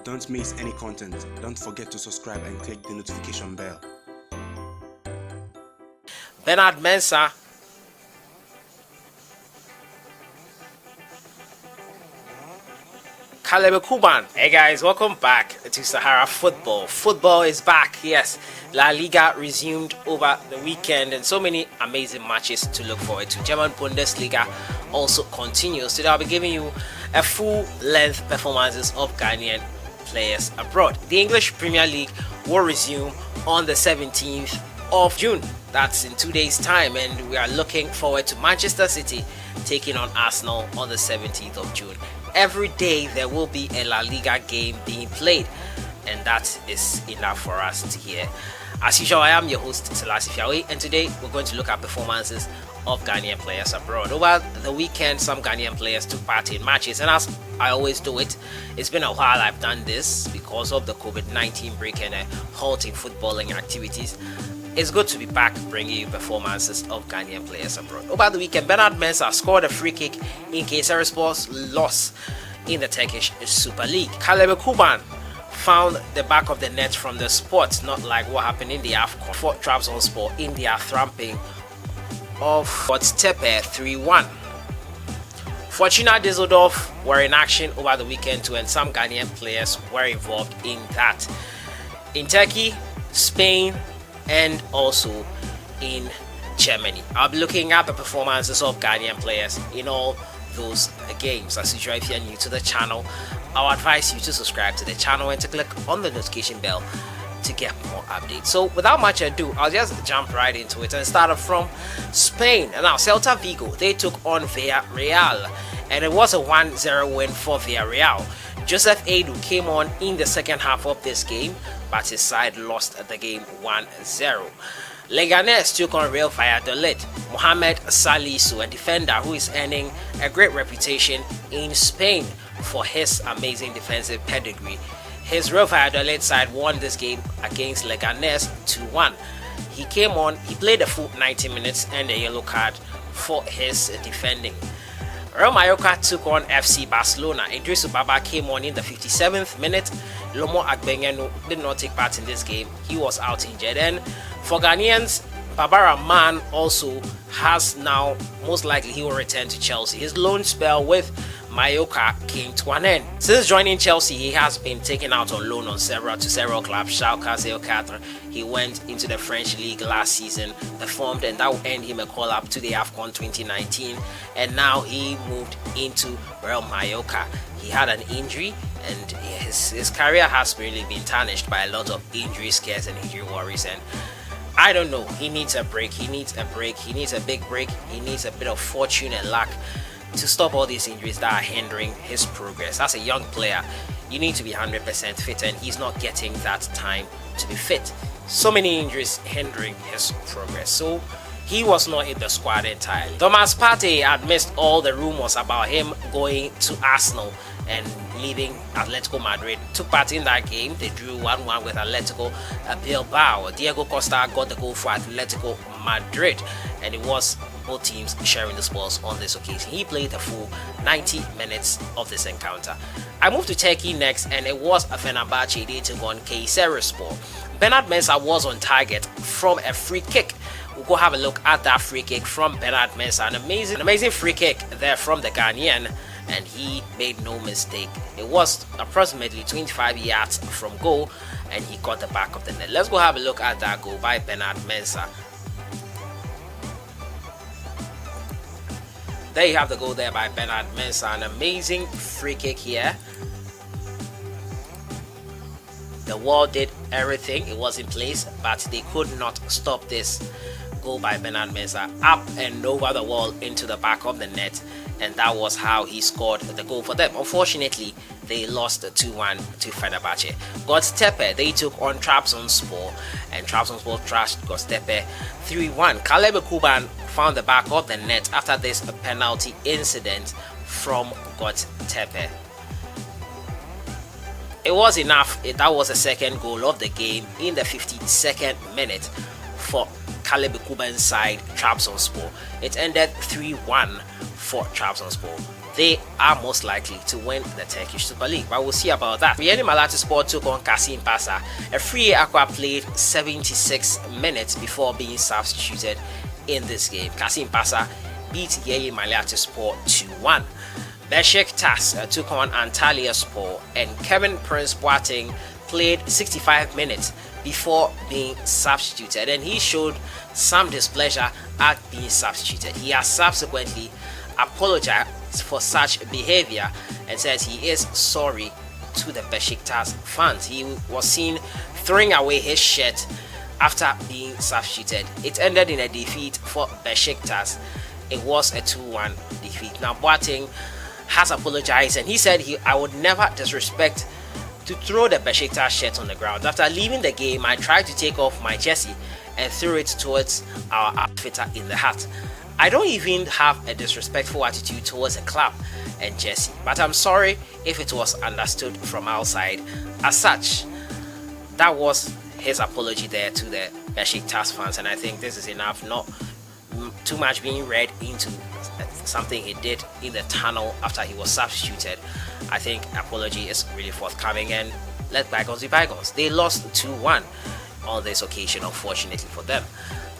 Don't miss any content. Don't forget to subscribe and click the notification bell. Mensah. Ekuban. Hey guys, welcome back to Sahara Football. Football is back. Yes, La Liga resumed over the weekend and so many amazing matches to look forward to. German Bundesliga also continues. Today I'll be giving you a full-length performances of Ghanaian players abroad. The English Premier League will resume on the 17th of June. That's in 2 days time, and we are looking forward to Manchester City taking on Arsenal on the 17th of June. Every day there will be a La Liga game being played, and that is enough for us to hear. As usual, I am your host Selassie Fiawe, and today we're going to look at performances of Ghanaian players abroad. Over the weekend, some Ghanaian players took part in matches, and as I always do it's been a while I've done this because of the COVID-19 break and halting footballing activities. It's good to be back bringing you performances of Ghanaian players abroad. Over the weekend, Mensah scored a free kick in Kayserispor's loss in the Turkish Super League. Ekuban found the back of the net from the spot, not like what happened in the AFCON. For Trabzonspor in their thramping of Tepe 3-1. Fortuna Düsseldorf were in action over the weekend too, and some Ghanaian players were involved in that. In Turkey, Spain, and also in Germany. I'll be looking at the performances of Ghanaian players in all those games. As usual, if you're new to the channel, I'll advise you to subscribe to the channel and to click on the notification bell to get more updates. So without much ado, I'll just jump right into it and start off from Spain. And now Celta Vigo, they took on Villarreal, and it was a 1-0 win for Villarreal. Joseph Edu came on in the second half of this game, but his side lost the game 1-0. Leganés took on Real Valladolid. Mohamed Salisu, a defender who is earning a great reputation in Spain for his amazing defensive pedigree. His Real Valladolid side won this game against Leganés 2-1. He came on, he played the full 90 minutes and a yellow card for his defending. Real Mallorca took on FC Barcelona. Idrisu Baba came on in the 57th minute. Lomo Agbenyenu did not take part in this game. He was out injured. And for Ghanaians, Barbara Man also has now, most likely he will return to Chelsea. His loan spell with Mallorca came to an end. Since joining Chelsea, he has been taken out on loan on several clubs. Schalke 04. He went into the French league last season, performed, and that will earn him a call up to the AFCON 2019. And now he moved into Real Mallorca. He had an injury, and his career has really been tarnished by a lot of injury scares and injury worries. And I don't know, he needs a break. He needs a big break. He needs a bit of fortune and luck to stop all these injuries that are hindering his progress. As a young player, you need to be 100% fit, and he's not getting that time to be fit. So many injuries hindering his progress. So he was not in the squad entirely. Thomas Partey had missed all the rumors about him going to Arsenal and leaving Atletico Madrid. Took part in that game. They drew 1-1 with Atletico Bilbao. Diego Costa got the goal for Atletico Madrid, and it was both teams sharing the spoils on this occasion. He played the full 90 minutes of this encounter. I moved to Turkey next, and it was a Fenerbahce. They took on Kayserispor. Bernard Mensah was on target from a free kick. We'll go have a look at that free kick from Bernard Mensah. An amazing free kick there from the Ghanaian, and he made no mistake. It was approximately 25 yards from goal, and he got the back of the net. Let's go have a look at that goal by Bernard Mensah. There you have the goal there by Bernard Mensah. An amazing free kick here. The wall did everything. It was in place, but they could not stop this goal by Bernard Mensah. Up and over the wall into the back of the net, and that was how he scored the goal for them. Unfortunately, they lost 2-1 to Fenerbahce. Tepe, they took on Trabzonspor, and Trabzonspor trashed Tepe 3-1. Ekuban found the back of the net after this penalty incident from Tepe. It was enough. That was the second goal of the game in the 52nd minute for Ekuban's side, Trabzonspor. It ended 3-1 for Trabzonspor. they are most likely to win the Turkish Super League. But we'll see about that. Yeni Malatyaspor took on Kasim Pasa. A free Aqua played 76 minutes before being substituted in this game. Kasim Pasa beat Yeni Malatyaspor 2-1. Besiktas took on Antalyaspor, and Kevin Prince Boateng played 65 minutes before being substituted, and he showed some displeasure at being substituted. He has subsequently apologized for such behavior and says he is sorry to the Besiktas fans. He was seen throwing away his shirt after being substituted. It ended in a defeat for Besiktas. It was a 2-1 defeat. Now Boateng has apologized, and he said I would never disrespect to throw the Besiktas shirt on the ground. After leaving the game, I tried to take off my jersey and threw it towards our outfitter in the hat. I don't even have a disrespectful attitude towards a club and jersey, but I'm sorry if it was understood from outside as such. That was his apology there to the Besiktas fans, and I think this is enough. Not too much being read into something he did in the tunnel after he was substituted. I think apology is really forthcoming, and let bygones be bygones. They lost 2-1 on this occasion, unfortunately for them.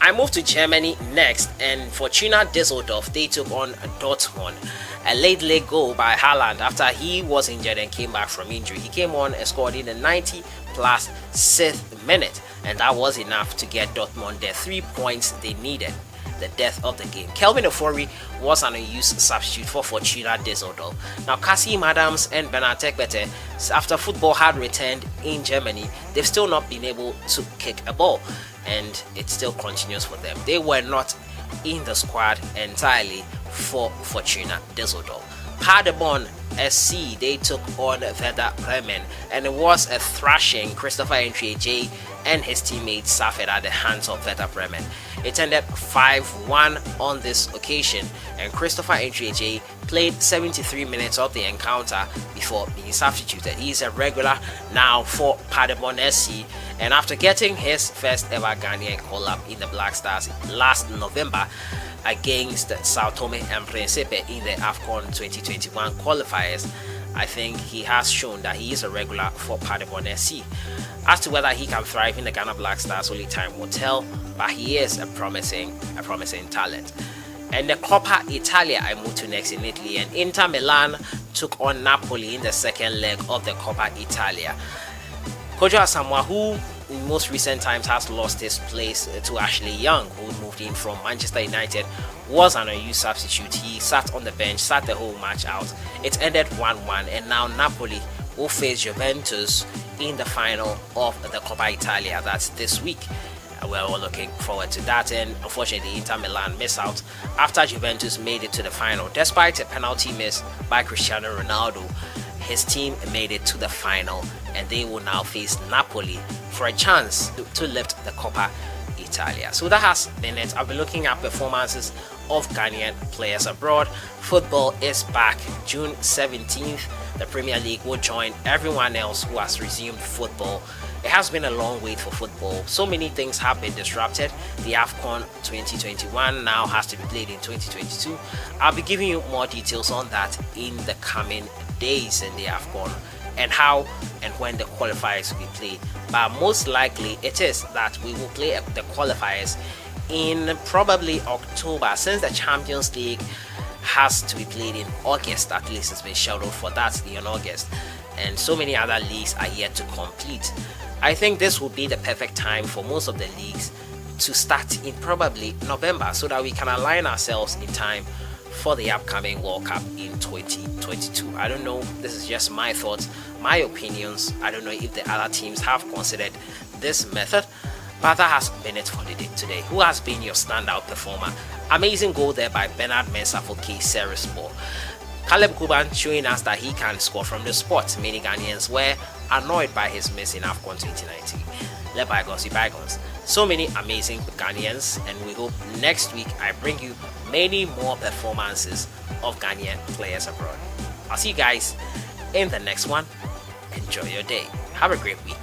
I move to Germany next, and Fortuna Düsseldorf, they took on Dortmund. A late goal by Haaland after he was injured and came back from injury. He came on and scored in the 90 plus 6th minute, and that was enough to get Dortmund the 3 points they needed. The death of the game. Kelvin Ofori was an unused substitute for Fortuna Düsseldorf. Now Kasim Adams and Bernard Tekbete, after football had returned in Germany, they've still not been able to kick a ball, and it still continues for them. They were not in the squad entirely for Fortuna Düsseldorf. Paderborn SC, they took on Werder Bremen, and it was a thrashing Christopher J and his teammates suffered at the hands of Werder Bremen. It ended 5-1 on this occasion, and Christopher J played 73 minutes of the encounter before being substituted. He is a regular now for Paderborn SC, and after getting his first ever Ghanaian call-up in the Black Stars last November against Sao Tome and Principe in the AFCON 2021 qualifiers, I think he has shown that he is a regular for Paderborn SC. As to whether he can thrive in the Ghana Black Stars, only time will tell, but he is a promising talent. And the Coppa Italia I move to next in Italy, and Inter Milan took on Napoli in the second leg of the Coppa Italia. Kojo Asamoah, who in most recent times has lost his place to Ashley Young, who moved in from Manchester United, was an unused substitute. He sat on the bench, sat the whole match out. It ended 1-1, and now Napoli will face Juventus in the final of the Coppa Italia. That's this week. We're all looking forward to that, and unfortunately Inter Milan missed out after Juventus made it to the final. Despite a penalty miss by Cristiano Ronaldo, his team made it to the final, and they will now face Napoli for a chance to lift the Coppa Italia. So that has been it. I've been looking at performances of Ghanaian players abroad. Football is back June 17th. The Premier League will join everyone else who has resumed football. It has been a long wait for football. So many things have been disrupted. The AFCON 2021 now has to be played in 2022. I'll be giving you more details on that in the coming days in the AFCON, and how and when the qualifiers will be played. But most likely it is that we will play the qualifiers in probably October, since the Champions League has to be played in August. At least it's been scheduled for that in August, and so many other leagues are yet to complete. I think this will be the perfect time for most of the leagues to start in probably November, so that we can align ourselves in time for the upcoming World Cup in 2022. I don't know, this is just my thoughts, my opinions. I don't know if the other teams have considered this method, but that has been it for the day today. Who has been your standout performer? Amazing goal there by Bernard Mensah for Kayserispor. Caleb Ekuban showing us that he can score from the spot. Many Ghanaians were annoyed by his miss in AFCON 2019. Let bygones be bygones. So many amazing Ghanaians, and we hope next week I bring you many more performances of Ghanaian players abroad. I'll see you guys in the next one. Enjoy your day. Have a great week.